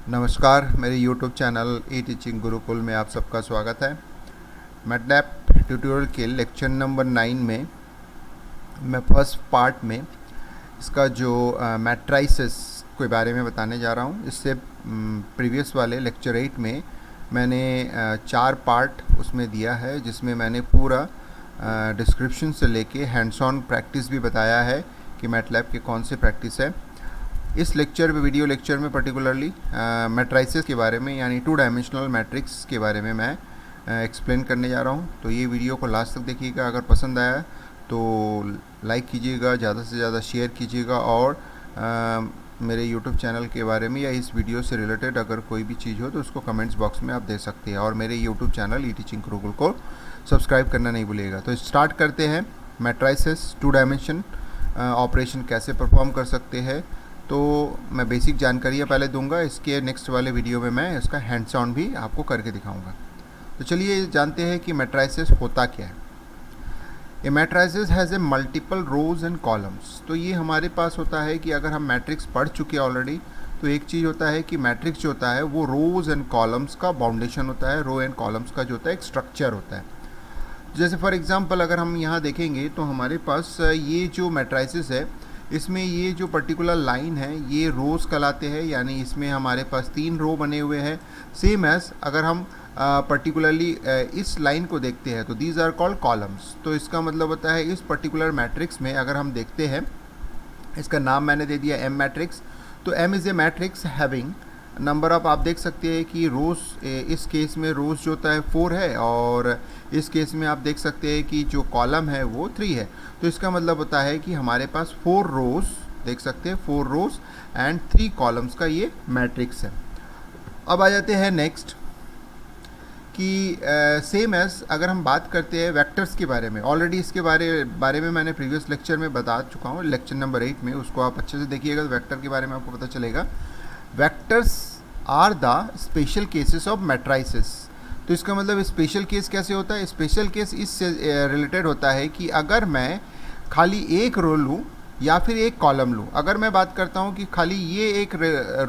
नमस्कार, मेरे YouTube channel ई teaching Gurukul में आप सबका स्वागत है। मैटलैब ट्यूटोरियल के लेक्चर नंबर 9 में मैं फर्स्ट पार्ट में इसका जो मैट्राइसेस के बारे में बताने जा रहा हूँ। इससे प्रीवियस वाले लेक्चर 8 में मैंने 4 पार्ट उसमें दिया है, जिसमें मैंने पूरा डिस्क्रिप्शन से लेके हैंड्स ऑन प्रैक्टिस भी बताया है कि मैटलैब के कौन से प्रैक्टिस है। इस लेक्चर में, वीडियो लेक्चर में पर्टिकुलरली मैट्राइसेस के बारे में यानी 2 डायमेंशनल मैट्रिक्स के बारे में मैं एक्सप्लेन करने जा रहा हूँ। तो ये वीडियो को लास्ट तक देखिएगा। अगर पसंद आया तो लाइक कीजिएगा, ज़्यादा से ज़्यादा शेयर कीजिएगा और मेरे YouTube चैनल के बारे में या इस वीडियो से रिलेटेड अगर कोई भी चीज़ हो तो उसको कमेंट्स बॉक्स में आप दे सकते हैं। और मेरे YouTube चैनल ई टीचिंग गुरुकुल को सब्सक्राइब करना नहीं भूलिएगा। तो स्टार्ट करते हैं। मैट्राइसेस 2 डायमेंशन ऑपरेशन कैसे परफॉर्म कर सकते हैं, तो मैं बेसिक जानकारियाँ पहले दूंगा। इसके नेक्स्ट वाले वीडियो में मैं इसका हैंड्स ऑन भी आपको करके दिखाऊंगा। तो चलिए जानते हैं कि मैट्राइसेस होता क्या है। A matrices has a multiple rows and columns. तो ये हमारे पास होता है कि अगर हम मैट्रिक्स पढ़ चुके हैं ऑलरेडी, तो एक चीज़ होता है कि मैट्रिक्स जो होता है वो रोज एंड कॉलम्स का बाउंडेशन होता है। रो एंड कॉलम्स का जो होता है एक स्ट्रक्चर होता है। जैसे फॉर एग्जाम्पल अगर हम यहाँ देखेंगे तो हमारे पास ये जो मैट्राइसेस है, इसमें ये जो पर्टिकुलर लाइन है ये रोज़ कहलाते हैं, यानी इसमें हमारे पास 3 रो बने हुए हैं। सेम एज अगर हम पर्टिकुलरली इस लाइन को देखते हैं तो दीज आर कॉल्ड कॉलम्स। तो इसका मतलब होता है इस पर्टिकुलर मैट्रिक्स में अगर हम देखते हैं, इसका नाम मैंने दे दिया एम मैट्रिक्स। तो M is a matrix having number of, आप देख सकते हैं कि रोज़, इस केस में रोज़ जो होता है 4 है और इस केस में आप देख सकते हैं कि जो कॉलम है वो 3 है। तो इसका मतलब होता है कि हमारे पास 4 रोज़, देख सकते हैं 4 रोज़ एंड 3 कॉलम्स का ये मैट्रिक्स है। अब आ जाते हैं नेक्स्ट कि सेम एज अगर हम बात करते हैं वेक्टर्स के बारे में। ऑलरेडी इसके बारे में मैंने प्रीवियस लेक्चर में बता चुका हूँ, लेक्चर नंबर 8 में। उसको आप अच्छे से देखिएगा तो वेक्टर के बारे में आपको पता चलेगा। Vectors are the special cases of matrices. तो इसका मतलब स्पेशल केस कैसे होता है? स्पेशल केस इससे रिलेटेड होता है कि अगर मैं खाली एक रो लूँ या फिर एक कॉलम लूँ। अगर मैं बात करता हूँ कि खाली ये एक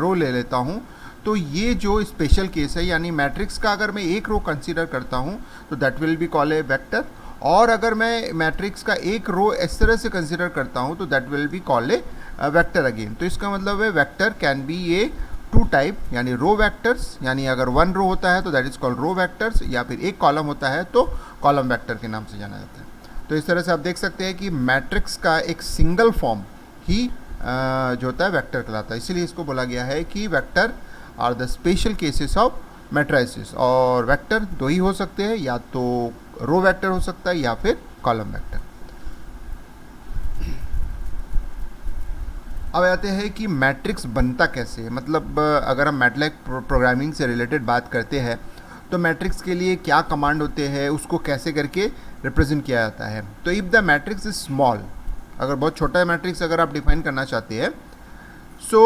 रो ले लेता हूँ तो ये जो स्पेशल केस है, यानी मैट्रिक्स का अगर मैं एक रो कंसीडर करता हूँ तो that will be call A vector. और अगर मैं मैट्रिक्स का एक रो इस तरह से कंसीडर करता हूँ तो that will be call A vector again. तो इसका मतलब है vector can be A 2 type, यानी रो वेक्टर्स, यानी अगर 1 रो होता है तो that is called row vectors, या फिर एक कॉलम होता है तो कॉलम वेक्टर के नाम से जाना जाता है। तो इस तरह से आप देख सकते हैं कि मैट्रिक्स का एक सिंगल फॉर्म ही जो होता है वेक्टर कहलाता है। इसीलिए इसको बोला गया है कि vector are the special cases of matrices. और वेक्टर 2 ही हो सकते हैं, या तो रो वेक्टर हो सकता है या फिर कॉलम वेक्टर। अब आते हैं कि मैट्रिक्स बनता कैसे है। मतलब अगर हम मैटलैब प्रोग्रामिंग से रिलेटेड बात करते हैं तो मैट्रिक्स के लिए क्या कमांड होते हैं, उसको कैसे करके रिप्रेजेंट किया जाता है। तो if the matrix is small, अगर बहुत छोटा मैट्रिक्स अगर आप डिफाइन करना चाहते हैं, so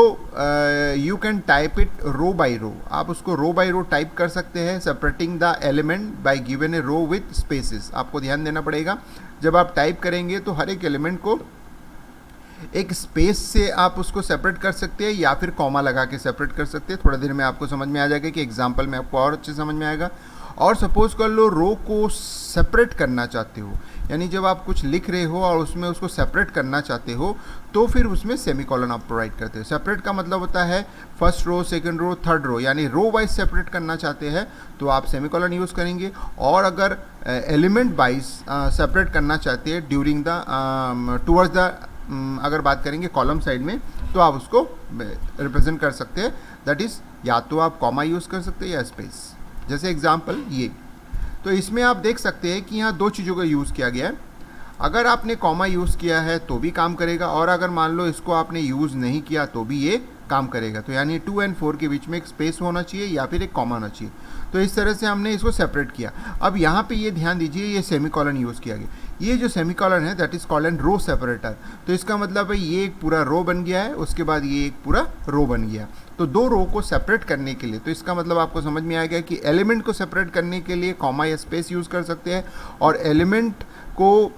you can type it row by row. आप उसको रो बाई रो टाइप कर सकते हैं, separating the element by given a row with spaces. आपको ध्यान देना पड़ेगा, जब आप टाइप करेंगे तो हर एक एलिमेंट को एक स्पेस से आप उसको सेपरेट कर सकते हैं या फिर कॉमा लगा के सेपरेट कर सकते हैं। थोड़ा देर में आपको समझ में आ जाएगा कि एग्जांपल में आपको और अच्छे समझ में आएगा। और सपोज कर लो रो को सेपरेट करना चाहते हो, यानी जब आप कुछ लिख रहे हो और उसमें उसको सेपरेट करना चाहते हो तो फिर उसमें सेमीकोलन आप प्रोवाइड करते हो। सेपरेट का मतलब होता है first row, second row, third row, यानी रो वाइज सेपरेट करना चाहते हैं तो आप सेमीकोलन यूज़ करेंगे। और अगर एलिमेंट वाइज सेपरेट करना चाहते हैं ड्यूरिंग द टूवर्ड्स द, अगर बात करेंगे कॉलम साइड में, तो आप उसको रिप्रेजेंट कर सकते हैं। दैट इज़ या तो आप कॉमा यूज़ कर सकते हैं या स्पेस। जैसे एग्जांपल ये, तो इसमें आप देख सकते हैं कि यहाँ 2 चीज़ों का यूज़ किया गया है। अगर आपने कॉमा यूज़ किया है तो भी काम करेगा, और अगर मान लो इसको आपने यूज़ नहीं किया तो भी ये काम करेगा। तो यानी 2 और 4 के बीच में एक स्पेस होना चाहिए या फिर एक कॉमा होना चाहिए। तो इस तरह से हमने इसको सेपरेट किया। अब यहाँ पे ये ध्यान दीजिए, ये सेमीकोलन यूज़ किया गया। ये जो सेमीकोलन है that is called an row separator. तो इसका मतलब है ये एक पूरा रो बन गया है, उसके बाद ये एक पूरा रो बन गया। तो 2 रो को सेपरेट करने के लिए, तो इसका मतलब आपको समझ में आ गया कि एलिमेंट को सेपरेट करने के लिए कॉमा या स्पेस यूज़ कर सकते हैं, और एलिमेंट को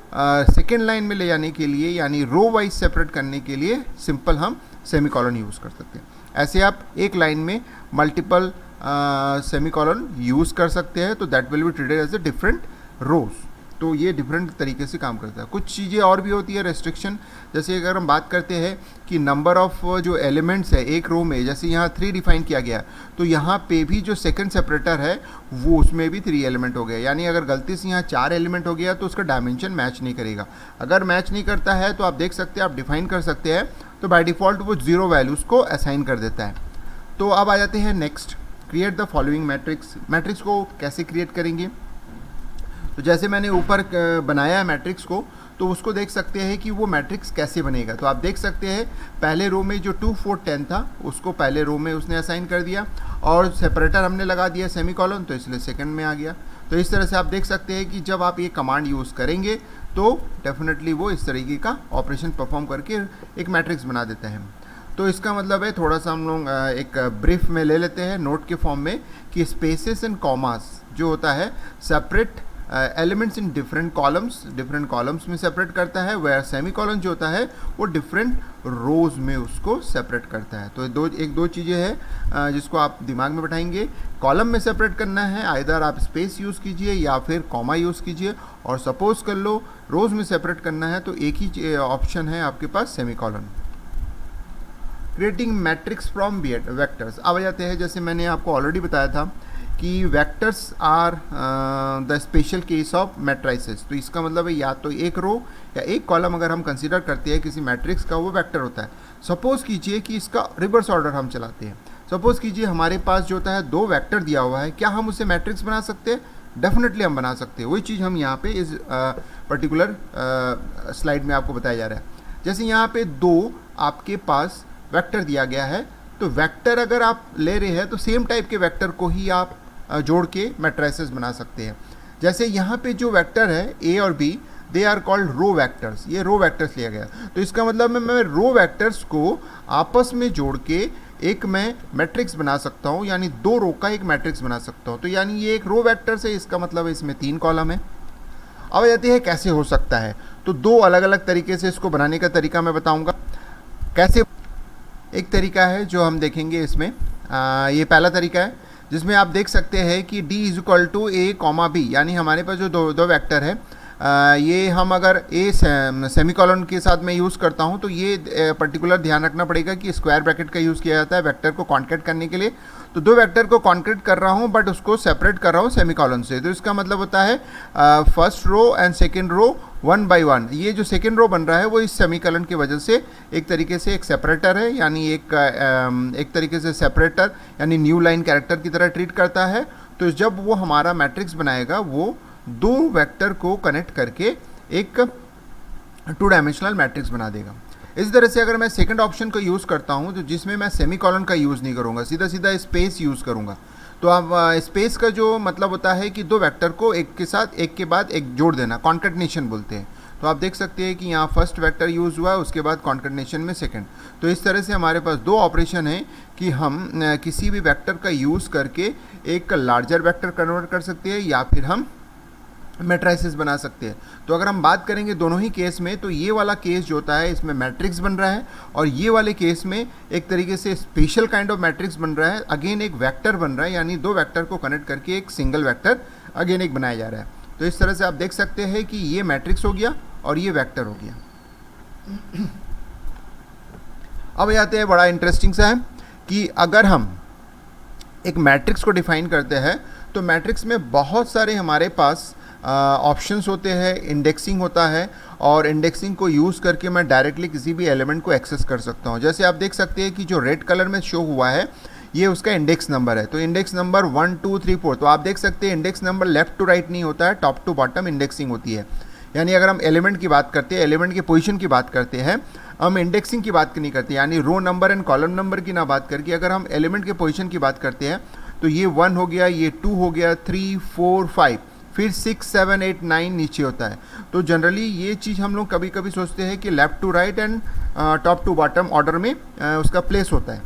सेकेंड लाइन में ले जाने के लिए यानी रो वाइज सेपरेट करने के लिए सिंपल हम सेमीकोलन यूज़ कर सकते हैं। ऐसे आप एक लाइन में मल्टीपल सेमीकोलन यूज़ कर सकते हैं, तो that will be treated as a different rows. तो ये डिफरेंट तरीके से काम करता है। कुछ चीज़ें और भी होती है रेस्ट्रिक्शन, जैसे अगर हम बात करते हैं कि नंबर ऑफ जो एलिमेंट्स है एक रो में, जैसे यहाँ 3 डिफाइन किया गया, तो यहाँ पे भी जो सेकंड सेपरेटर है वो उसमें भी 3 एलिमेंट हो गया। यानी अगर गलती से यहाँ 4 एलिमेंट हो गया तो उसका डायमेंशन मैच नहीं करेगा। अगर मैच नहीं करता है तो आप देख सकते हैं, आप डिफाइन कर सकते हैं, तो बाय डिफ़ॉल्ट वो 0 वैल्यूज़ को असाइन कर देता है। तो अब आ जाते हैं next, create the following matrix. Matrix को कैसे क्रिएट करेंगे? तो जैसे मैंने ऊपर बनाया है मैट्रिक्स को, तो उसको देख सकते हैं कि वो मैट्रिक्स कैसे बनेगा। तो आप देख सकते हैं पहले रो में जो 2 4 10 था उसको पहले रो में उसने असाइन कर दिया, और सेपरेटर हमने लगा दिया सेमीकोलन, तो इसलिए सेकंड में आ गया। तो इस तरह से आप देख सकते हैं कि जब आप ये कमांड यूज़ करेंगे तो डेफिनेटली वो इस तरीके का ऑपरेशन परफॉर्म करके एक मैट्रिक्स बना देता है। तो इसका मतलब है, थोड़ा सा हम लोग एक ब्रीफ में ले लेते हैं नोट के फॉर्म में, कि स्पेसेस एंड कॉमास जो होता है separate elements in different columns में सेपरेट करता है, वेयर सेमीकोलन जो होता है वो डिफरेंट रोज में उसको सेपरेट करता है। तो दो चीज़ें हैं जिसको आप दिमाग में बैठाएंगे। कॉलम में सेपरेट करना है, आइदर आप स्पेस यूज़ कीजिए या फिर कॉमा यूज़ कीजिए, और सपोज कर लो रोज में सेपरेट करना है तो एक ही ऑप्शन है आपके पास, semicolon. Creating matrix from vectors. अब आ जाते हैं, जैसे मैंने आपको ऑलरेडी बताया था कि vectors are the special case of matrices. तो इसका मतलब है या तो एक रो या एक कॉलम अगर हम कंसीडर करते हैं किसी मैट्रिक्स का, वो वेक्टर होता है। सपोज कीजिए कि इसका रिवर्स ऑर्डर हम चलाते हैं। सपोज कीजिए हमारे पास जो होता है 2 वेक्टर दिया हुआ है, क्या हम उसे मैट्रिक्स बना सकते हैं? डेफिनेटली हम बना सकते हैं। वही चीज़ हम यहाँ पे इस पर्टिकुलर स्लाइड में आपको बताया जा रहा है। जैसे यहाँ पे 2 आपके पास वेक्टर दिया गया है, तो वेक्टर अगर आप ले रहे हैं तो सेम टाइप के वेक्टर को ही आप जोड़ के मैट्रिसेस बना सकते हैं। जैसे यहाँ पे जो वेक्टर है ए और B, they are called row vectors. ये रो वेक्टर्स लिया गया, तो इसका मतलब मैं रो वेक्टर्स को आपस में जोड़ के एक मैं मैट्रिक्स बना सकता हूँ, यानी 2 रो का एक मैट्रिक्स बना सकता हूँ। तो यानी ये एक रो वेक्टर से, इसका मतलब इसमें 3 कॉलम है। अब कहते हैं कैसे हो सकता है, तो 2 अलग अलग तरीके से इसको बनाने का तरीका मैं बताऊँगा कैसे। एक तरीका है जो हम देखेंगे इसमें, ये पहला तरीका है जिसमें आप देख सकते हैं कि D is equal to A comma B, यानी हमारे पास जो दो वेक्टर है, ये हम अगर A सेमीकोलन के साथ में यूज़ करता हूँ, तो ये पर्टिकुलर ध्यान रखना पड़ेगा कि स्क्वायर ब्रैकेट का यूज़ किया जाता है वेक्टर को कॉन्केट करने के लिए। तो 2 वेक्टर को कॉन्केट कर रहा हूँ, बट उसको सेपरेट कर रहा हूँ सेमीकोलन से। तो इसका मतलब होता है first row and second row 1 by 1। ये जो सेकेंड रो बन रहा है वो इस सेमीकोलन की वजह से एक तरीके से एक सेपरेटर है, यानी एक तरीके से सेपरेटर यानी न्यू लाइन कैरेक्टर की तरह ट्रीट करता है। तो जब वो हमारा मैट्रिक्स बनाएगा, वो 2 वेक्टर को कनेक्ट करके एक 2 डायमेंशनल मैट्रिक्स बना देगा। इस तरह से अगर मैं सेकंड ऑप्शन को यूज़ करता हूँ, तो जिसमें मैं सेमीकोलन का यूज़ नहीं करूँगा, सीधा सीधा स्पेस यूज़ करूँगा। तो अब स्पेस का जो मतलब होता है कि 2 वेक्टर को एक के साथ एक के बाद एक जोड़ देना, कॉन्केटनेशन बोलते हैं। तो आप देख सकते हैं कि यहाँ फर्स्ट वेक्टर यूज़ हुआ है, उसके बाद कॉन्केटनेशन में सेकंड। तो इस तरह से हमारे पास 2 ऑपरेशन है कि हम किसी भी वेक्टर का यूज़ करके एक लार्जर वेक्टर कन्वर्ट कर सकते हैं, या फिर हम मैट्रिसेस बना सकते हैं। तो अगर हम बात करेंगे दोनों ही केस में, तो ये वाला केस जो होता है इसमें मैट्रिक्स बन रहा है, और ये वाले केस में एक तरीके से स्पेशल काइंड ऑफ मैट्रिक्स बन रहा है। अगेन एक वेक्टर बन रहा है, यानी 2 वेक्टर को कनेक्ट करके एक सिंगल वेक्टर अगेन एक बनाया जा रहा है। तो इस तरह से आप देख सकते हैं कि ये मैट्रिक्स हो गया और ये वेक्टर हो गया। अब आते हैं, बड़ा इंटरेस्टिंग सा है कि अगर हम एक मैट्रिक्स को डिफाइन करते हैं, तो मैट्रिक्स में बहुत सारे हमारे पास ऑप्शंस होते हैं, इंडेक्सिंग होता है, और इंडेक्सिंग को यूज़ करके मैं डायरेक्टली किसी भी एलिमेंट को एक्सेस कर सकता हूँ। जैसे आप देख सकते हैं कि जो रेड कलर में शो हुआ है ये उसका इंडेक्स नंबर है। तो इंडेक्स नंबर 1 2 3 4। तो आप देख सकते हैं index number left to right नहीं होता है, टॉप टू बॉटम इंडेक्सिंग होती है। यानी अगर हम एलिमेंट की बात करते हैं, एलिमेंट की पोजीशन की बात करते हैं, हम इंडेक्सिंग की बात नहीं करते, यानी row number and column number की ना बात करके अगर हम एलिमेंट के पोजीशन की बात करते हैं, तो ये 1 हो गया, ये 2 हो गया, 3 4 5, फिर 6 7 8 9 नीचे होता है। तो जनरली ये चीज़ हम लोग कभी कभी सोचते हैं कि left to right and top to bottom order में उसका प्लेस होता है,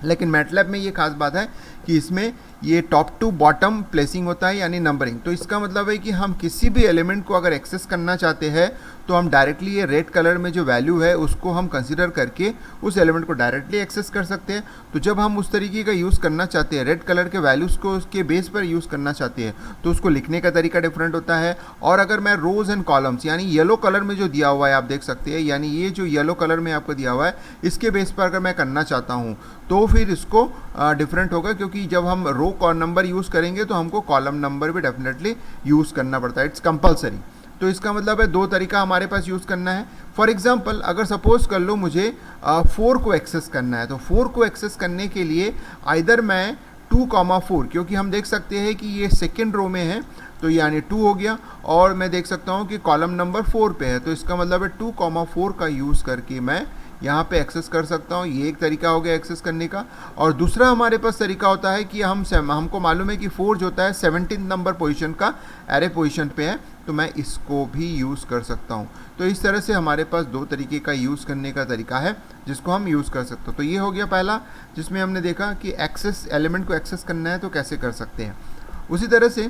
लेकिन मैटलैब में ये खास बात है कि इसमें ये टॉप टू बॉटम प्लेसिंग होता है, यानी नंबरिंग। तो इसका मतलब है कि हम किसी भी एलिमेंट को अगर एक्सेस करना चाहते हैं तो हम डायरेक्टली ये रेड कलर में जो वैल्यू है उसको हम कंसीडर करके उस एलिमेंट को डायरेक्टली एक्सेस कर सकते हैं। तो जब हम उस तरीके का यूज़ करना चाहते हैं, रेड कलर के वैल्यूज़ को उसके बेस पर यूज़ करना चाहते हैं, तो उसको लिखने का तरीका डिफरेंट होता है। और अगर मैं रोज़ एंड कॉलम्स यानी येलो कलर में जो दिया हुआ है आप देख सकते हैं, यानी ये जो येलो कलर में आपको दिया हुआ है इसके बेस पर अगर मैं करना चाहता हूँ तो फिर इसको डिफरेंट होगा, क्योंकि जब हम रो नंबर यूज़ करेंगे तो हमको कॉलम नंबर भी डेफिनेटली यूज़ करना पड़ता है, इट्स कंपलसरी। तो इसका मतलब है दो तरीका हमारे पास यूज़ करना है। फॉर एग्जांपल अगर सपोज कर लो मुझे 4 को एक्सेस करना है, तो 4 को एक्सेस करने के लिए आइदर मैं 2,4, क्योंकि हम देख सकते हैं कि ये सेकेंड रो में है तो यानी 2 हो गया, और मैं देख सकता हूँ कि कॉलम नंबर 4 पे है, तो इसका मतलब है 2,4 का यूज़ करके मैं यहाँ पे एक्सेस कर सकता हूँ। ये एक तरीका हो गया एक्सेस करने का। और दूसरा हमारे पास तरीका होता है कि हमको मालूम है कि 4 जो होता है 17 नंबर पोजीशन का एरे पोजीशन पे है, तो मैं इसको भी यूज़ कर सकता हूँ। तो इस तरह से हमारे पास दो तरीके का यूज़ करने का तरीका है जिसको हम यूज़ कर सकते हो। तो ये हो गया पहला, जिसमें हमने देखा कि एक्सेस एलिमेंट को एक्सेस करना है तो कैसे कर सकते हैं। उसी तरह से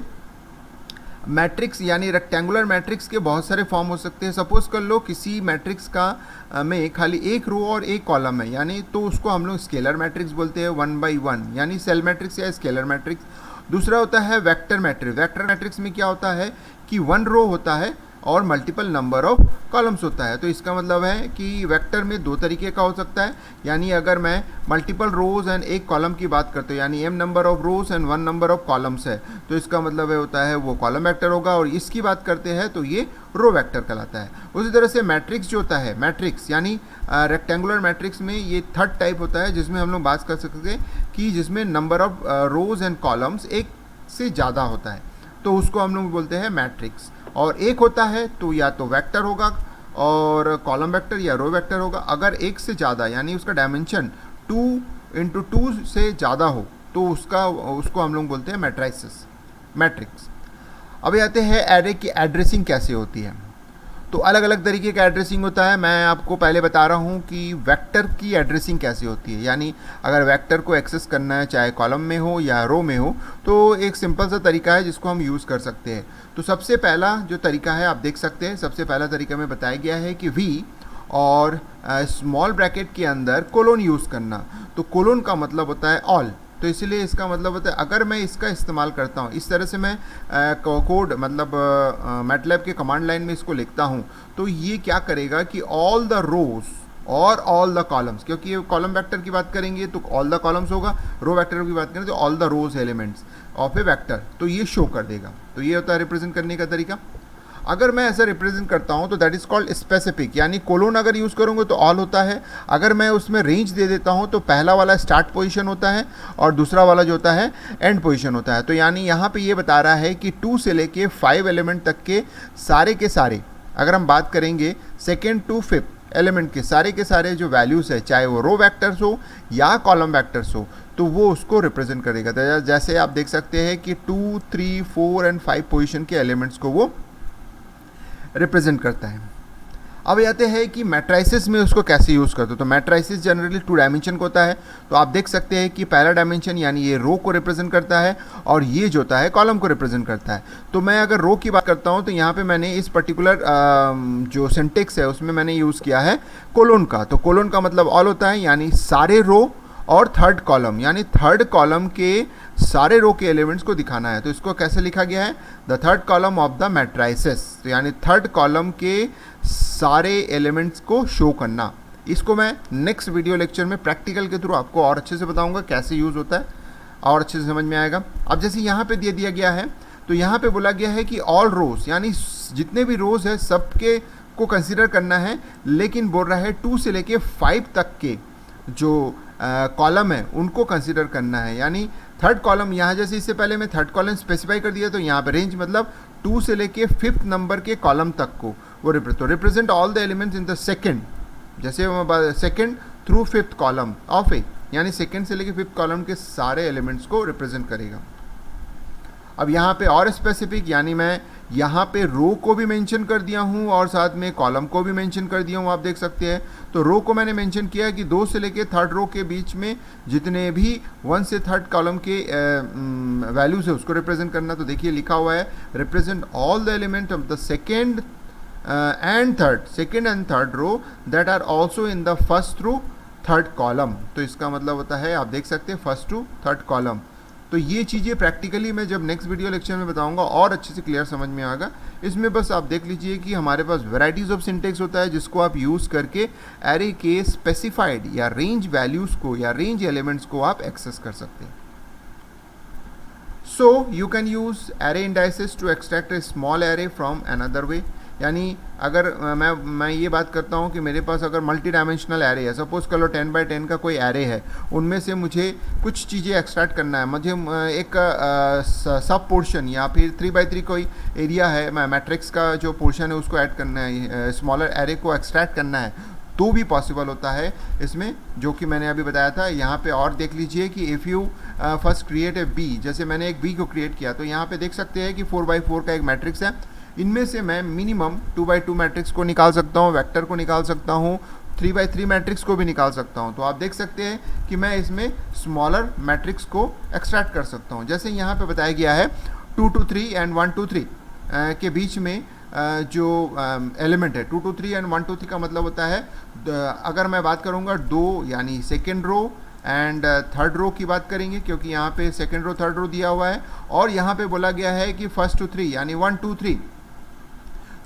मैट्रिक्स यानी रेक्टेंगुलर मैट्रिक्स के बहुत सारे फॉर्म हो सकते हैं। सपोज़ कर लो किसी मैट्रिक्स का में खाली एक रो और एक कॉलम है, यानी तो उसको हम लोग स्केलर मैट्रिक्स बोलते हैं, 1 by 1 यानी सेल मैट्रिक्स या स्केलर मैट्रिक्स। दूसरा होता है वेक्टर मैट्रिक्स। वेक्टर मैट्रिक्स में क्या होता है कि 1 रो होता है और मल्टीपल नंबर ऑफ कॉलम्स होता है। तो इसका मतलब है कि वेक्टर में दो तरीके का हो सकता है, यानी अगर मैं मल्टीपल रोज एंड एक कॉलम की बात करते हो, यानी m number of rose and 1 number of columns है, तो इसका मतलब है होता है वो कॉलम वेक्टर होगा। और इसकी बात करते हैं तो ये रो वेक्टर कहलाता है। उसी तरह से मैट्रिक्स जो होता है, मैट्रिक्स यानी रेक्टेंगुलर मैट्रिक्स में ये थर्ड टाइप होता है, जिसमें हम लोग बात कर सकते हैं कि जिसमें number of rose and columns एक से ज़्यादा होता है, तो उसको हम लोग बोलते हैं मैट्रिक्स। और एक होता है तो या तो वेक्टर होगा और कॉलम वेक्टर या रो वेक्टर होगा। अगर एक से ज़्यादा यानी उसका डायमेंशन 2 × 2 से ज़्यादा हो तो उसको हम लोग बोलते हैं मैट्रिक्स। अब आते हैं एरे की एड्रेसिंग कैसे होती है। तो अलग अलग तरीके का एड्रेसिंग होता है। मैं आपको पहले बता रहा हूँ कि वेक्टर की एड्रेसिंग कैसे होती है, यानी अगर वेक्टर को एक्सेस करना है चाहे कॉलम में हो या रो में हो, तो एक सिंपल सा तरीका है जिसको हम यूज़ कर सकते हैं। तो सबसे पहला जो तरीका है आप देख सकते हैं, सबसे पहला तरीका में बताया गया है कि वी और स्मॉल ब्रैकेट के अंदर कोलोन यूज़ करना। तो कोलोन का मतलब होता है ऑल, तो इसलिए इसका मतलब होता है अगर मैं इसका इस्तेमाल करता हूँ, इस तरह से मैं कोड मतलब मैटलैब के कमांड लाइन में इसको लिखता हूँ, तो ये क्या करेगा कि ऑल द रोज और ऑल द कॉलम्स, क्योंकि ये कॉलम वेक्टर की बात करेंगे तो ऑल द कॉलम्स होगा, रो वेक्टर की बात करें तो all the rows elements of a vector, तो ये शो कर देगा। तो ये होता है रिप्रेजेंट करने का तरीका। अगर मैं ऐसा रिप्रेजेंट करता हूँ तो दैट इज़ कॉल्ड स्पेसिफिक, यानी कोलोन अगर यूज़ करूँगा तो ऑल होता है। अगर मैं उसमें रेंज दे देता हूँ तो पहला वाला स्टार्ट पोजीशन होता है और दूसरा वाला जो होता है एंड पोजीशन होता है। तो यानी यहाँ पे ये बता रहा है कि 2 से लेके 5 एलिमेंट तक के सारे अगर हम बात करेंगे सेकेंड टू 5th एलिमेंट के सारे जो वैल्यूज़ है, चाहे वो रो वेक्टर्स हो या कॉलम वेक्टर्स हो, तो वो उसको रिप्रेजेंट करेगा। जैसे आप देख सकते हैं कि 2, 3, 4 एंड 5 पोजीशन के एलिमेंट्स को वो रिप्रेजेंट करता है। अब आते हैं कि मैट्राइसिस में उसको कैसे यूज़ करते हो। तो मैट्राइसिस जनरली 2 डायमेंशन का होता है। तो आप देख सकते हैं कि पहला डायमेंशन यानी ये रो को रिप्रेजेंट करता है और ये जो होता है कॉलम को रिप्रेजेंट करता है। तो मैं अगर रो की बात करता हूँ तो यहाँ पे मैंने इस पर्टिकुलर जो सिंटेक्स है उसमें मैंने यूज़ किया है कोलोन का। तो कोलोन का मतलब ऑल होता है, यानी सारे रो और थर्ड कॉलम, यानी थर्ड कॉलम के सारे रो के एलिमेंट्स को दिखाना है। तो इसको कैसे लिखा गया है, the third column of the matrices, तो यानी थर्ड कॉलम के सारे एलिमेंट्स को शो करना। इसको मैं नेक्स्ट वीडियो लेक्चर में प्रैक्टिकल के थ्रू आपको और अच्छे से बताऊंगा कैसे यूज़ होता है और अच्छे से समझ में आएगा। अब जैसे यहाँ पे दे दिया गया है, तो यहाँ पे बोला गया है कि ऑल रोज, यानी जितने भी रोज है सबके को कंसिडर करना है, लेकिन बोल रहा है 2 से लेके 5 तक के जो कॉलम है उनको कंसिडर करना है। यानी थर्ड कॉलम, यहाँ जैसे इससे पहले मैं थर्ड कॉलम स्पेसिफाई कर दिया, तो यहाँ पे रेंज मतलब 2 से लेके 5th नंबर के कॉलम तक को वो represent all the elements in the second, जैसे second through 5th column of A, यानी सेकेंड से लेके 5th कॉलम के सारे एलिमेंट्स को रिप्रेजेंट करेगा। अब यहाँ पे और स्पेसिफिक, यानी मैं यहाँ पे रो को भी मेंशन कर दिया हूँ और साथ में कॉलम को भी मेंशन कर दिया हूँ, आप देख सकते हैं। तो रो को मैंने मेंशन किया है कि 2 से लेके 3rd रो के बीच में जितने भी 1 से 3rd कॉलम के वैल्यूज है उसको रिप्रेजेंट करना। तो देखिए लिखा हुआ है represent all the element of the second and third row that are also in the first through 3rd column. तो इसका मतलब होता है, आप देख सकते हैं, फर्स्ट टू 3rd कॉलम। तो ये चीज़ें प्रैक्टिकली मैं जब नेक्स्ट वीडियो लेक्चर में बताऊंगा और अच्छे से क्लियर समझ में आएगा। इसमें बस आप देख लीजिए कि हमारे पास वैराइटीज़ ऑफ सिंटेक्स होता है जिसको आप यूज़ करके एरे के स्पेसिफाइड या रेंज वैल्यूज़ को या रेंज एलिमेंट्स को आप एक्सेस कर सकते हैं। So you can use array indices to extract a small array from another way. यानी अगर मैं ये बात करता हूँ कि मेरे पास अगर मल्टी डायमेंशनल एरे है, सपोज कर लो 10 बाई 10 का कोई एरे है, उनमें से मुझे कुछ चीज़ें एक्सट्रैक्ट करना है, मुझे एक सब पोर्शन या फिर 3 बाई 3 कोई एरिया है, मैट्रिक्स का जो पोर्शन है उसको ऐड करना है, स्मॉलर एरे को एक्सट्रैक्ट करना है, तो भी पॉसिबल होता है इसमें, जो कि मैंने अभी बताया था। यहाँ पे और देख लीजिए कि if you first create A B, जैसे मैंने एक बी को क्रिएट किया, तो यहाँ पे देख सकते हैं कि 4 बाई 4 का एक मैट्रिक्स है। इनमें से मैं मिनिमम 2 बाई 2 मैट्रिक्स को निकाल सकता हूँ, वेक्टर को निकाल सकता हूँ, 3 बाई 3 मैट्रिक्स को भी निकाल सकता हूँ। तो आप देख सकते हैं कि मैं इसमें स्मॉलर मैट्रिक्स को एक्सट्रैक्ट कर सकता हूँ। जैसे यहाँ पे बताया गया है 2 to 3 एंड 1 to 3 के बीच में जो एलिमेंट है 2 to 3 एंड 1 to 3 का मतलब होता है, अगर मैं बात करूँगा 2 यानी सेकेंड रो एंड 3rd रो की बात करेंगे, क्योंकि यहाँ पे सेकेंड रो 3rd रो दिया हुआ है और यहाँ पे बोला गया है कि 1 to 3 यानी 1 2 3।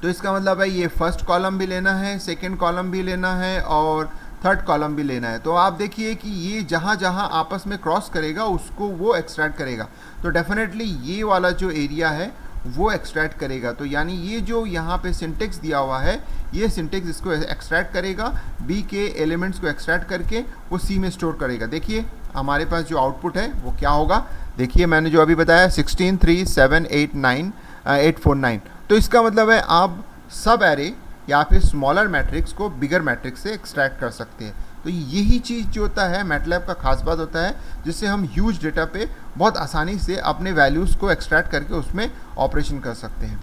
तो इसका मतलब है ये फर्स्ट कॉलम भी लेना है, सेकंड कॉलम भी लेना है और 3rd कॉलम भी लेना है। तो आप देखिए कि ये जहाँ जहाँ आपस में क्रॉस करेगा उसको वो एक्सट्रैक्ट करेगा। तो डेफिनेटली ये वाला जो एरिया है वो एक्सट्रैक्ट करेगा। तो यानी ये जो यहाँ पे सिंटेक्स दिया हुआ है, ये सिंटेक्स इसको एक्सट्रैक्ट करेगा, बी के एलिमेंट्स को एक्सट्रैक्ट करके वो सी में स्टोर करेगा। देखिए हमारे पास जो आउटपुट है वो क्या होगा, देखिए मैंने जो अभी बताया 16 3 7 8 9 8 4 9। तो इसका मतलब है आप सब एरे या फिर स्मॉलर मैट्रिक्स को बिगर मैट्रिक्स से एक्सट्रैक्ट कर सकते हैं। तो यही चीज़ जो होता है मैटलैब का खास बात होता है, जिससे हम ह्यूज डेटा पे बहुत आसानी से अपने वैल्यूज़ को एक्सट्रैक्ट करके उसमें ऑपरेशन कर सकते हैं।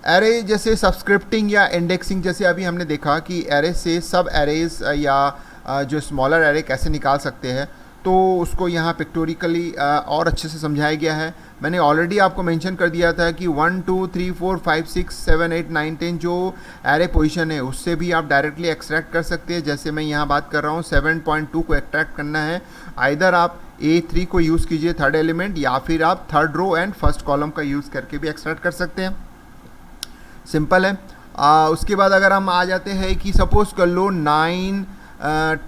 एरे जैसे सब्सक्रिप्टिंग या इंडेक्सिंग, जैसे अभी हमने देखा कि एरे से सब एरेज या जो स्मॉलर एरे कैसे निकाल सकते हैं, तो उसको यहाँ पिक्टोरिकली और अच्छे से समझाया गया है। मैंने ऑलरेडी आपको मेंशन कर दिया था कि 1 2 3 4 5 6 7 8 9 10 जो एरे पोजीशन है उससे भी आप डायरेक्टली एक्सट्रैक्ट कर सकते हैं। जैसे मैं यहाँ बात कर रहा हूँ 7.2 को एक्सट्रैक्ट करना है, आइदर आप A3 को यूज़ कीजिए 3rd एलिमेंट, या फिर आप 3rd row and 1st column का यूज़ करके भी एक्सट्रैक्ट कर सकते हैं। सिंपल है। उसके बाद अगर हम आ जाते हैं कि सपोज़ कर लो 9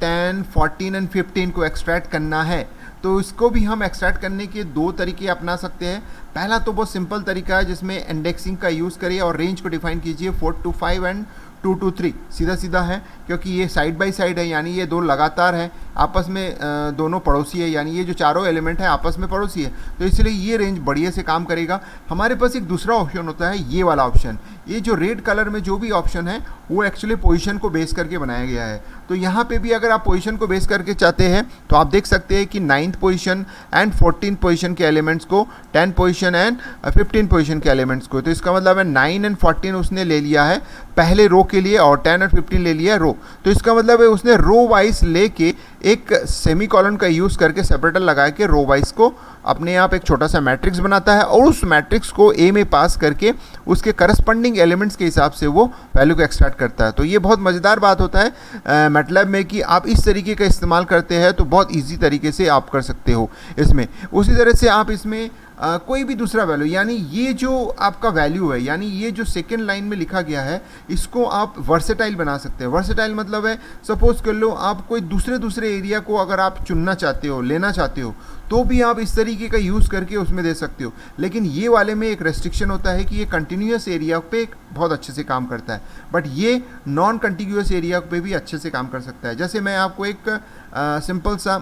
10 14 एंड 15 को एक्सट्रैक्ट करना है, तो इसको भी हम एक्सट्रैक्ट करने के 2 तरीके अपना सकते हैं। पहला तो बहुत सिंपल तरीका है जिसमें इंडेक्सिंग का यूज़ करिए और रेंज को डिफाइन कीजिए 4 to 5 एंड 2 to 3, सीधा सीधा है, क्योंकि ये साइड बाय साइड है, यानी ये दो लगातार है, आपस में दोनों पड़ोसी है, यानी ये जो चारों एलिमेंट है आपस में पड़ोसी है, तो इसलिए ये रेंज बढ़िया से काम करेगा। हमारे पास एक दूसरा ऑप्शन होता है, ये वाला ऑप्शन, ये जो रेड कलर में जो भी ऑप्शन है वो एक्चुअली पोजीशन को बेस करके बनाया गया है। तो यहाँ पे भी अगर आप पोजीशन को बेस करके चाहते हैं तो आप देख सकते हैं कि 9th पोजीशन एंड 14 पोजीशन के एलिमेंट्स को, 10 पोजीशन एंड 15 पोजीशन के एलिमेंट्स को, तो इसका मतलब है 9 एंड 14 उसने ले लिया है पहले रो के लिए और 10 और 15 ले लिया है रो। तो इसका मतलब है उसने रो वाइज लेके एक सेमीकोलन का यूज़ करके सेपरेटर लगा के रो वाइज को अपने आप एक छोटा सा मैट्रिक्स बनाता है और उस मैट्रिक्स को ए में पास करके उसके करस्पॉन्डिंग एलिमेंट्स के हिसाब से वो वैल्यू को एक्सट्रैक्ट करता है। तो ये बहुत मज़ेदार बात होता है मैटलैब में कि आप इस तरीके का इस्तेमाल करते हैं तो बहुत ईजी तरीके से आप कर सकते हो इसमें। उसी तरह से आप इसमें कोई भी दूसरा वैल्यू, यानी ये जो आपका वैल्यू है, यानी ये जो सेकेंड लाइन में लिखा गया है, इसको आप वर्सेटाइल बना सकते हैं। वर्सेटाइल मतलब है सपोज कर लो आप कोई दूसरे एरिया को अगर आप चुनना चाहते हो, लेना चाहते हो, तो भी आप इस तरीके का यूज़ करके उसमें दे सकते हो। लेकिन ये वाले में एक रेस्ट्रिक्शन होता है कि ये कंटिन्यूस एरिया पे बहुत अच्छे से काम करता है, बट ये नॉन कंटिन्यूस एरिया पे भी अच्छे से काम कर सकता है। जैसे मैं आपको एक सिंपल सा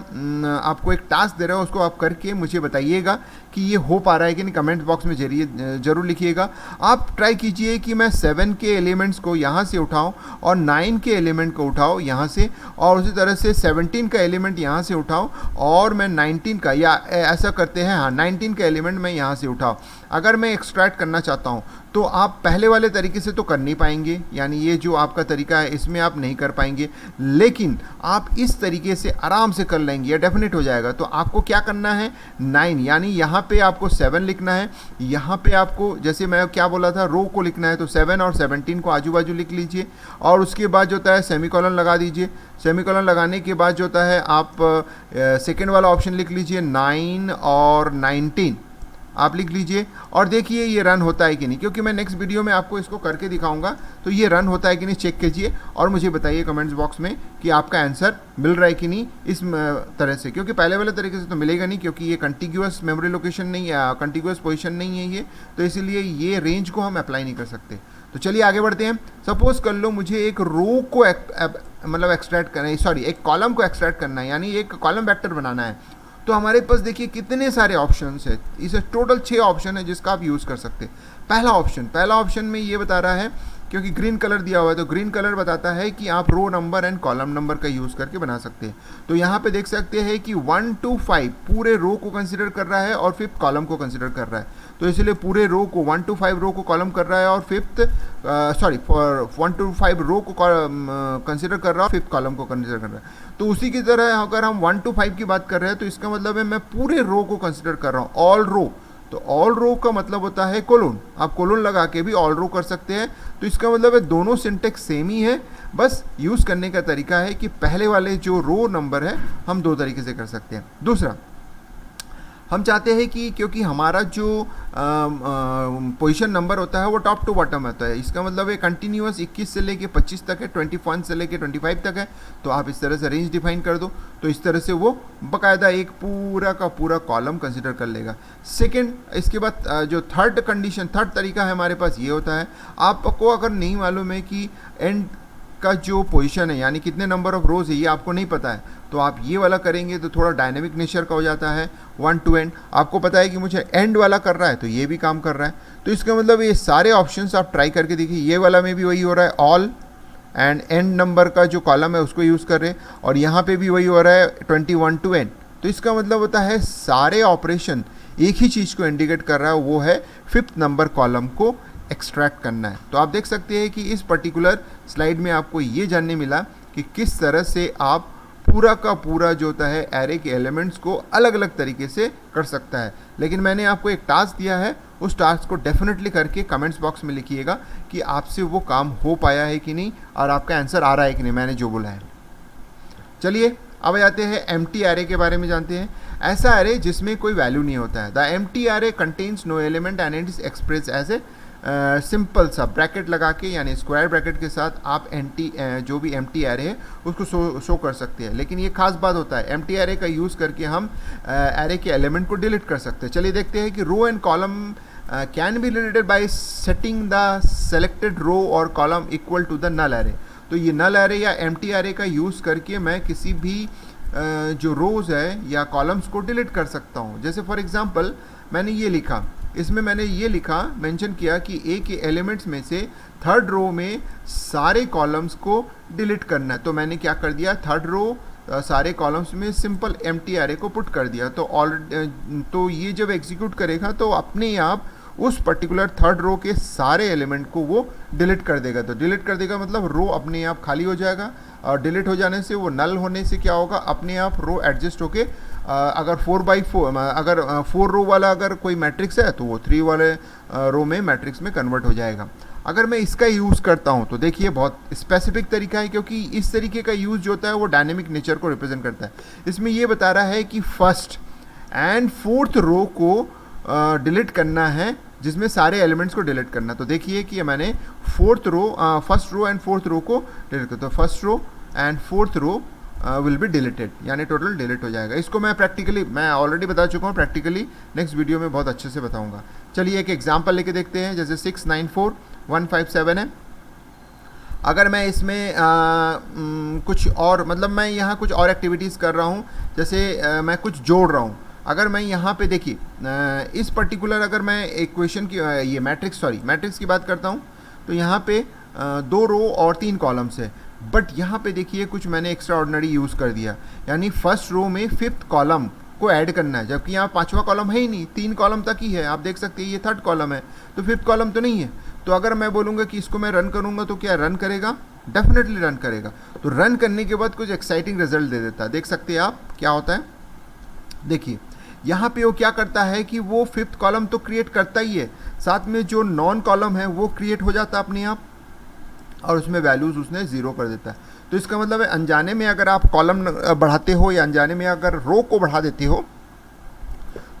आपको एक टास्क दे रहा है, उसको आप करके मुझे बताइएगा कि ये हो पा रहा है कि नहीं। कमेंट बॉक्स में जरूर लिखिएगा। आप ट्राई कीजिए कि मैं 7 के एलिमेंट्स को यहाँ से उठाऊँ और 9 के एलिमेंट को उठाओ यहाँ से, और उसी तरह से 17 का एलिमेंट यहाँ से उठाओ और मैं 19 का, या ऐसा करते हैं हाँ 19 का एलिमेंट मैं यहाँ से उठाओ। अगर मैं एक्सट्रैक्ट करना चाहता हूँ तो आप पहले वाले तरीके से तो कर नहीं पाएंगे, यानी ये जो आपका तरीका है इसमें आप नहीं कर पाएंगे, लेकिन आप इस तरीके से आराम से कर लेंगे, या डेफिनेट हो जाएगा। तो आपको क्या करना है, 9 यानी यहाँ पे आपको 7 लिखना है, यहाँ पे आपको जैसे मैं क्या बोला था रो को लिखना है, तो 7 और 17 को आजू बाजू लिख लीजिए, और उसके बाद जो होता है सेमीकोलन लगा दीजिए। सेमीकोलन लगाने के बाद जो होता है आप सेकेंड वाला ऑप्शन लिख लीजिए, 9 और 19 आप लिख लीजिए, और देखिए ये रन होता है कि नहीं, क्योंकि मैं नेक्स्ट वीडियो में आपको इसको करके दिखाऊंगा। तो ये रन होता है कि नहीं चेक कीजिए और मुझे बताइए कमेंट्स बॉक्स में कि आपका आंसर मिल रहा है कि नहीं इस तरह से, क्योंकि पहले वाले तरीके से तो मिलेगा नहीं, क्योंकि ये कंटिग्यूअस मेमोरी लोकेशन नहीं है, कंटिग्यूअस पोजीशन नहीं है ये, तो इसीलिए ये रेंज को हम अप्लाई नहीं कर सकते। तो चलिए आगे बढ़ते हैं। सपोज कर लो मुझे एक रो को मतलब एक्सट्रैक्ट करना है, सॉरी एक कॉलम को एक्सट्रैक्ट करना है, यानी एक कॉलम वेक्टर बनाना है। तो हमारे पास देखिए कितने सारे ऑप्शंस है, इसे टोटल 6 ऑप्शन है जिसका आप यूज़ कर सकते हैं। पहला ऑप्शन में ये बता रहा है, क्योंकि ग्रीन कलर दिया हुआ है तो ग्रीन कलर बताता है कि आप row number and column number का यूज़ करके बना सकते हैं। तो यहाँ पे देख सकते हैं कि 1 to 5 पूरे रो को कंसिडर कर रहा है और 5th कॉलम को कंसिडर कर रहा है। तो इसलिए पूरे रो को 1 to 5 रो को कॉलम कर रहा है, और 1 to 5 रो को कंसिडर कर रहा है और 5th कॉलम को कंसिडर कर रहा है। तो उसी की तरह अगर हम 1 to 5 की बात कर रहे हैं तो इसका मतलब है मैं पूरे रो को कंसिडर कर रहा हूँ, ऑल रो। तो ऑल रो का मतलब होता है कोलोन, आप कोलोन लगा के भी ऑल रो कर सकते हैं। तो इसका मतलब है दोनों सिंटेक्स सेम ही है, बस यूज़ करने का तरीका है कि पहले वाले जो रो नंबर है हम 2 तरीके से कर सकते हैं। दूसरा, हम चाहते हैं कि क्योंकि हमारा जो पोजीशन नंबर होता है वो टॉप टू बॉटम होता है, इसका मतलब है कंटिन्यूअस 21 से लेके 25 तक है, 21 से लेके 25 तक है। तो आप इस तरह से रेंज डिफाइन कर दो, तो इस तरह से वो बाकायदा एक पूरा का पूरा कॉलम कंसिडर कर लेगा। सेकंड, इसके बाद जो थर्ड तरीका है हमारे पास ये होता है, आपको अगर नहीं मालूम है कि एंड का जो पोजीशन है यानी कितने नंबर ऑफ रोज है ये आपको नहीं पता है, तो आप ये वाला करेंगे तो थोड़ा डायनेमिक नेचर का हो जाता है। 1 to end आपको पता है कि मुझे एंड वाला कर रहा है तो ये भी काम कर रहा है। तो इसका मतलब ये सारे ऑप्शंस आप ट्राई करके देखिए, ये वाला में भी वही हो रहा है, ऑल एंड एंड नंबर का जो कॉलम है उसको यूज़ कर रहे हैं, और यहाँ पे भी वही हो रहा है 21 to end। तो इसका मतलब होता है सारे ऑपरेशन एक ही चीज़ को इंडिकेट कर रहा है, वो है 5th नंबर कॉलम को एक्सट्रैक्ट करना है। तो आप देख सकते हैं कि इस पर्टिकुलर स्लाइड में आपको ये जानने मिला कि किस तरह से आप पूरा का पूरा जो होता है एरे के एलिमेंट्स को अलग अलग तरीके से कर सकता है। लेकिन मैंने आपको एक टास्क दिया है, उस टास्क को डेफिनेटली करके कमेंट्स बॉक्स में लिखिएगा कि आपसे वो काम हो पाया है कि नहीं और आपका आंसर आ रहा है कि नहीं मैंने जो बोला है। चलिए अब जाते हैं एम्प्टी एरे के बारे में जानते हैं। ऐसा एरे जिसमें कोई वैल्यू नहीं होता है। The empty array contains no element and it is express as a simple सा ब्रैकेट लगा के, यानी स्क्वायर ब्रैकेट के साथ आप जो भी एम्प्टी एरे है उसको शो कर सकते हैं। लेकिन ये खास बात होता है, एम्प्टी एरे का यूज़ करके हम एरे के एलिमेंट को डिलीट कर सकते हैं। चलिए देखते हैं कि row and column can be deleted by setting the selected row और column equal to the null array. तो ये नल एरे या एम्प्टी एरे का यूज़ करके मैं किसी भी जो रोज़ है या कॉलम्स को डिलीट कर सकता हूँ। जैसे फॉर एग्जांपल मैंने ये लिखा, इसमें मैंने ये लिखा, मेंशन किया कि ए के एलिमेंट्स में से थर्ड रो में सारे कॉलम्स को डिलीट करना है। तो मैंने क्या कर दिया, थर्ड रो सारे कॉलम्स में सिंपल एम्प्टी एरे को पुट कर दिया। तो ये जब एग्जीक्यूट करेगा तो अपने आप उस पर्टिकुलर थर्ड रो के सारे एलिमेंट को वो डिलीट कर देगा। तो डिलीट कर देगा मतलब रो अपने आप खाली हो जाएगा, और डिलीट हो जाने से वो नल होने से क्या होगा, अपने आप रो एडजस्ट होके अगर 4x4 अगर 4 रो वाला अगर कोई मैट्रिक्स है तो वो 3 वाले रो में मैट्रिक्स में कन्वर्ट हो जाएगा। अगर मैं इसका यूज़ करता हूँ तो देखिए बहुत स्पेसिफिक तरीका है, क्योंकि इस तरीके का यूज़ जो होता है वो डायनेमिक नेचर को रिप्रेजेंट करता है। इसमें ये बता रहा है कि फर्स्ट एंड फोर्थ रो को डिलीट करना है, जिसमें सारे एलिमेंट्स को डिलीट करना। तो देखिए कि मैंने first row and fourth row को डिलीट किया, तो first row and fourth row will be deleted, यानी टोटल डिलीट हो जाएगा। इसको मैं ऑलरेडी बता चुका हूँ, प्रैक्टिकली नेक्स्ट वीडियो में बहुत अच्छे से बताऊंगा। चलिए एक एग्जांपल लेके देखते हैं। जैसे 694 157 है। अगर मैं इसमें कुछ और मतलब मैं यहाँ कुछ और एक्टिविटीज़ कर रहा हूँ, जैसे मैं कुछ जोड़ रहा हूँ, अगर मैं यहाँ पे देखिए इस पर्टिकुलर अगर मैं इक्वेशन की ये मैट्रिक्स की बात करता हूँ, तो यहाँ पे 2 रो और 3 कॉलम्स है, बट यहाँ पे देखिए कुछ मैंने एक्स्ट्रा ऑर्डिनरी यूज़ कर दिया, यानी फर्स्ट रो में 5th कॉलम को ऐड करना है, जबकि यहाँ 5वां कॉलम है ही नहीं, 3 कॉलम तक ही है, आप देख सकते हैं ये 3rd कॉलम है, तो 5th कॉलम तो नहीं है। तो अगर मैं बोलूँगा कि इसको मैं रन करूँगा तो क्या रन करेगा? डेफिनेटली रन करेगा। तो रन करने के बाद कुछ एक्साइटिंग रिजल्ट दे देता है, देख सकते हैं आप क्या होता है। देखिए यहाँ पे वो क्या करता है कि वो 5th कॉलम तो क्रिएट करता ही है, साथ में जो नॉन कॉलम है वो क्रिएट हो जाता है अपने आप, और उसमें वैल्यूज़ उसने 0 कर देता है। तो इसका मतलब है अनजाने में अगर आप कॉलम बढ़ाते हो या अनजाने में अगर रो को बढ़ा देते हो,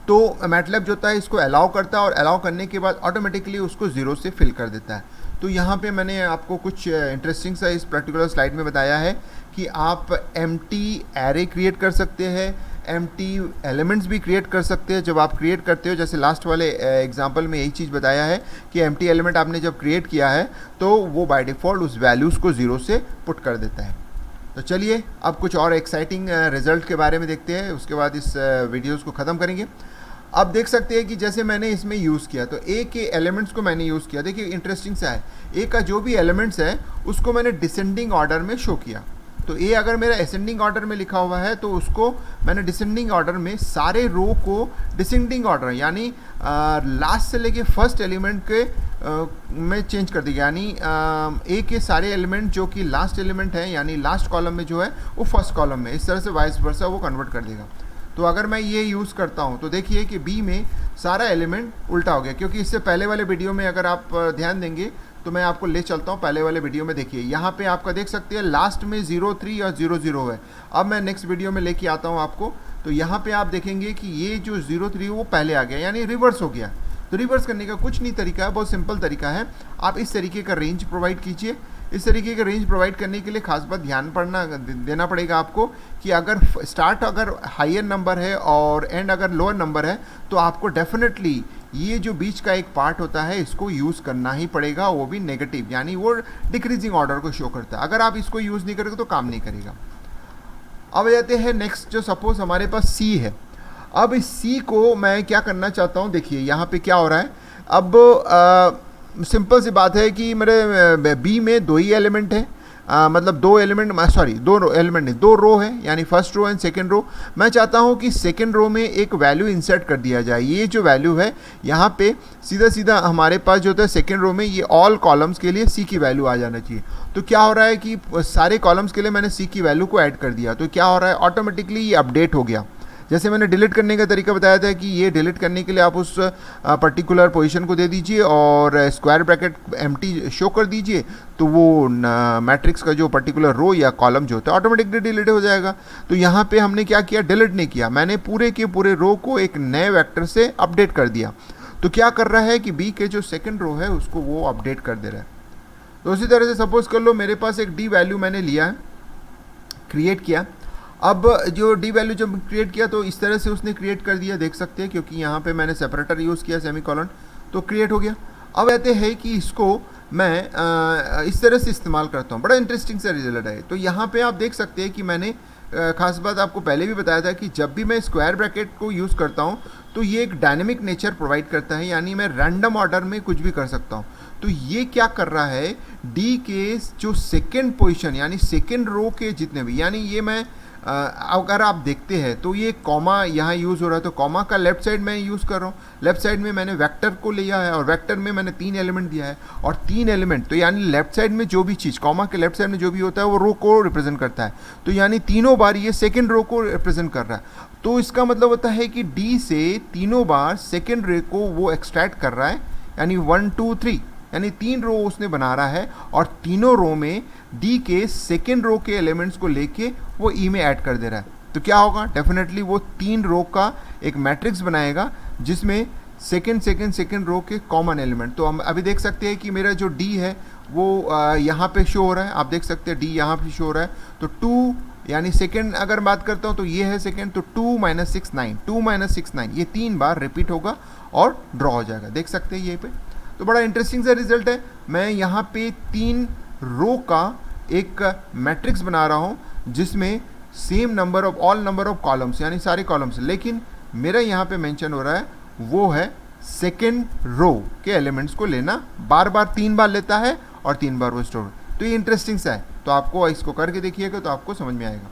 तो मैटलैब जो होता है इसको अलाउ करता है, और अलाउ करने के बाद ऑटोमेटिकली उसको 0 से फिल कर देता है। तो यहाँ पे मैंने आपको कुछ इंटरेस्टिंग सा इस पर्टिकुलर स्लाइड में बताया है कि आप एम्प्टी एरे क्रिएट कर सकते हैं, एम्प्टी एलिमेंट्स भी क्रिएट कर सकते हैं। जब आप क्रिएट करते हो, जैसे लास्ट वाले एग्जांपल में यही चीज़ बताया है कि एम्प्टी एलिमेंट आपने जब क्रिएट किया है तो वो बाय डिफ़ॉल्ट उस वैल्यूज़ को 0 से पुट कर देता है। तो चलिए अब कुछ और एक्साइटिंग रिजल्ट के बारे में देखते हैं, उसके बाद इस वीडियोज़ को ख़त्म करेंगे। अब देख सकते हैं कि जैसे मैंने इसमें यूज़ किया, तो ए के एलिमेंट्स को मैंने यूज़ किया। देखिए इंटरेस्टिंग सा है, ए का जो भी एलिमेंट्स है उसको मैंने डिसेंडिंग ऑर्डर में शो किया। तो ए अगर मेरा असेंडिंग ऑर्डर में लिखा हुआ है तो उसको मैंने डिसेंडिंग ऑर्डर में सारे रो को डिसेंडिंग ऑर्डर यानी लास्ट से लेके फर्स्ट एलिमेंट के में चेंज कर दिया, यानी ए के सारे एलिमेंट जो कि लास्ट एलिमेंट है यानी लास्ट कॉलम में जो है वो फर्स्ट कॉलम में, इस तरह से वाइस वर्सा वो कन्वर्ट कर देगा। तो अगर मैं ये यूज़ करता हूँ तो देखिए कि बी में सारा एलिमेंट उल्टा हो गया, क्योंकि इससे पहले वाले वीडियो में अगर आप ध्यान देंगे तो मैं आपको ले चलता हूँ पहले वाले वीडियो में। देखिए यहाँ पे आपका देख सकते हैं लास्ट में 03 और 00 है। अब मैं नेक्स्ट वीडियो में लेके आता हूँ आपको, तो यहाँ पे आप देखेंगे कि ये जो 03 वो पहले आ गया, यानी रिवर्स हो गया। तो रिवर्स करने का कुछ नहीं तरीका है, बहुत सिंपल तरीका है। आप इस तरीके का रेंज प्रोवाइड कीजिए। इस तरीके का रेंज प्रोवाइड करने के लिए खास बात ध्यान देना पड़ेगा आपको कि अगर स्टार्ट अगर हायर नंबर है और एंड अगर लोअर नंबर है तो आपको डेफिनेटली ये जो बीच का एक पार्ट होता है इसको यूज़ करना ही पड़ेगा, वो भी नेगेटिव, यानी वो डिक्रीजिंग ऑर्डर को शो करता है। अगर आप इसको यूज़ नहीं करोगे तो काम नहीं करेगा। अब जाते हैं नेक्स्ट, जो सपोज हमारे पास सी है। अब इस सी को मैं क्या करना चाहता हूँ, देखिए यहाँ पे क्या हो रहा है। अब सिंपल सी बात है कि मेरे बी में 2 ही एलिमेंट है, मतलब 2 एलिमेंट, सॉरी 2 एलिमेंट नहीं 2 रो है, यानी first row and second row. मैं चाहता हूँ कि सेकंड रो में एक वैल्यू इंसर्ट कर दिया जाए। ये जो वैल्यू है यहाँ पे सीधा सीधा हमारे पास जो होता है सेकंड रो में ये ऑल कॉलम्स के लिए सी की वैल्यू आ जाना चाहिए। तो क्या हो रहा है कि सारे कॉलम्स के लिए मैंने सी की वैल्यू को ऐड कर दिया, तो क्या हो रहा है ऑटोमेटिकली ये अपडेट हो गया। जैसे मैंने डिलीट करने का तरीका बताया था कि ये डिलीट करने के लिए आप उस पर्टिकुलर पोजीशन को दे दीजिए और स्क्वायर ब्रैकेट एम्प्टी शो कर दीजिए, तो वो मैट्रिक्स का जो पर्टिकुलर रो या कॉलम जो होता है ऑटोमेटिकली डिलीट हो जाएगा। तो यहाँ पे हमने क्या किया, डिलीट नहीं किया, मैंने पूरे के पूरे रो को एक नए वेक्टर से अपडेट कर दिया। तो क्या कर रहा है कि बी के जो सेकेंड रो है उसको वो अपडेट कर दे रहा है। तो उसी तरह से सपोज कर लो मेरे पास एक डी वैल्यू मैंने लिया है, क्रिएट किया। अब जो डी वैल्यू जब क्रिएट किया तो इस तरह से उसने क्रिएट कर दिया, देख सकते हैं, क्योंकि यहाँ पे मैंने सेपरेटर यूज़ किया सेमीकोलन, तो क्रिएट हो गया। अब कहते हैं कि इसको मैं इस तरह से इस्तेमाल करता हूँ, बड़ा इंटरेस्टिंग सा रिजल्ट है। तो यहाँ पे आप देख सकते हैं कि मैंने खास बात आपको पहले भी बताया था कि जब भी मैं स्क्वायर ब्रैकेट को यूज़ करता हूँ तो ये एक डायनेमिक नेचर प्रोवाइड करता है, यानी मैं रैंडम ऑर्डर में कुछ भी कर सकता हूँ। तो ये क्या कर रहा है, डी के जो सेकेंड पोजिशन यानी सेकेंड रो के जितने भी, यानी ये मैं अगर आप देखते हैं तो ये कॉमा यहाँ यूज़ हो रहा है, तो कॉमा का लेफ्ट साइड मैं यूज़ कर रहा हूँ। लेफ्ट साइड में मैंने वेक्टर को लिया है और वेक्टर में मैंने 3 एलिमेंट दिया है, और 3 एलिमेंट तो यानी लेफ्ट साइड में जो भी चीज़ कॉमा के लेफ्ट साइड में जो भी होता है वो रो को रिप्रेजेंट करता है। तो यानी तीनों बार ये सेकेंड रो को रिप्रेजेंट कर रहा है। तो इसका मतलब होता है कि डी से तीनों बार सेकेंड रे को वो एक्सट्रैक्ट कर रहा है, यानी 1 2 3 यानी 3 रो उसने बना रहा है, और तीनों रो में डी के सेकेंड रो के एलिमेंट्स को लेके वो ई में ऐड कर दे रहा है। तो क्या होगा, डेफिनेटली वो 3 रो का एक मैट्रिक्स बनाएगा जिसमें सेकेंड रो के कॉमन एलिमेंट। तो हम अभी देख सकते हैं कि मेरा जो डी है वो यहाँ पे शो हो रहा है, आप देख सकते हैं डी यहाँ पे शो हो रहा है। तो 2 यानी सेकेंड अगर बात करता हूँ तो ये है सेकेंड, तो 2 - 6 9 2 - 6 9 ये 3 बार रिपीट होगा और ड्रॉ हो जाएगा, देख सकते हैं ये पे। तो बड़ा इंटरेस्टिंग सा रिजल्ट है। मैं यहाँ पे 3 रो का एक मैट्रिक्स बना रहा हूँ जिसमें same number of all number of columns यानी सारे कॉलम्स, लेकिन मेरा यहाँ पे मेंशन हो रहा है वो है सेकेंड रो के एलिमेंट्स को लेना, बार बार 3 बार लेता है और 3 बार वो स्टोर। तो ये इंटरेस्टिंग सा है, तो आपको इसको करके देखिएगा तो आपको समझ में आएगा।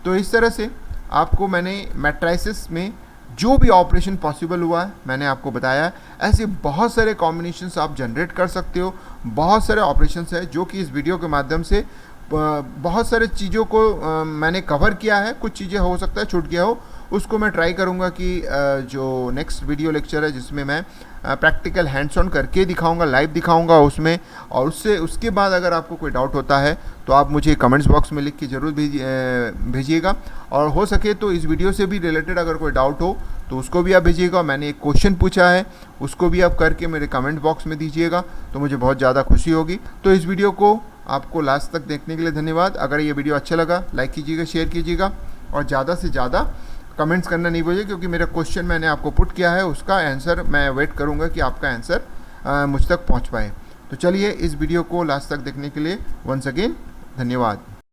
तो इस तरह से आपको मैंने मैट्रिसेस में जो भी ऑपरेशन पॉसिबल हुआ है मैंने आपको बताया है। ऐसे बहुत सारे कॉम्बिनेशंस आप जनरेट कर सकते हो, बहुत सारे ऑपरेशंस है जो कि इस वीडियो के माध्यम से बहुत सारे चीज़ों को मैंने कवर किया है। कुछ चीज़ें हो सकता है छूट गया हो, उसको मैं ट्राई करूँगा कि जो नेक्स्ट वीडियो लेक्चर है जिसमें मैं प्रैक्टिकल हैंड्स ऑन करके दिखाऊंगा, लाइव दिखाऊंगा उसमें। और उसके बाद अगर आपको कोई डाउट होता है तो आप मुझे कमेंट्स बॉक्स में लिख के ज़रूर भेजिएगा। और हो सके तो इस वीडियो से भी रिलेटेड अगर कोई डाउट हो तो उसको भी आप भेजिएगा। मैंने एक क्वेश्चन पूछा है उसको भी आप करके मेरे कमेंट बॉक्स में दीजिएगा तो मुझे बहुत ज़्यादा खुशी होगी। तो इस वीडियो को आपको लास्ट तक देखने के लिए धन्यवाद। अगर ये वीडियो अच्छा लगा लाइक कीजिएगा, शेयर कीजिएगा और ज़्यादा से ज़्यादा कमेंट्स करना नहीं भूलिए, क्योंकि मेरा क्वेश्चन मैंने आपको पुट किया है उसका आंसर मैं वेट करूंगा कि आपका आंसर मुझ तक पहुंच पाए। तो चलिए इस वीडियो को लास्ट तक देखने के लिए वंस अगेन धन्यवाद।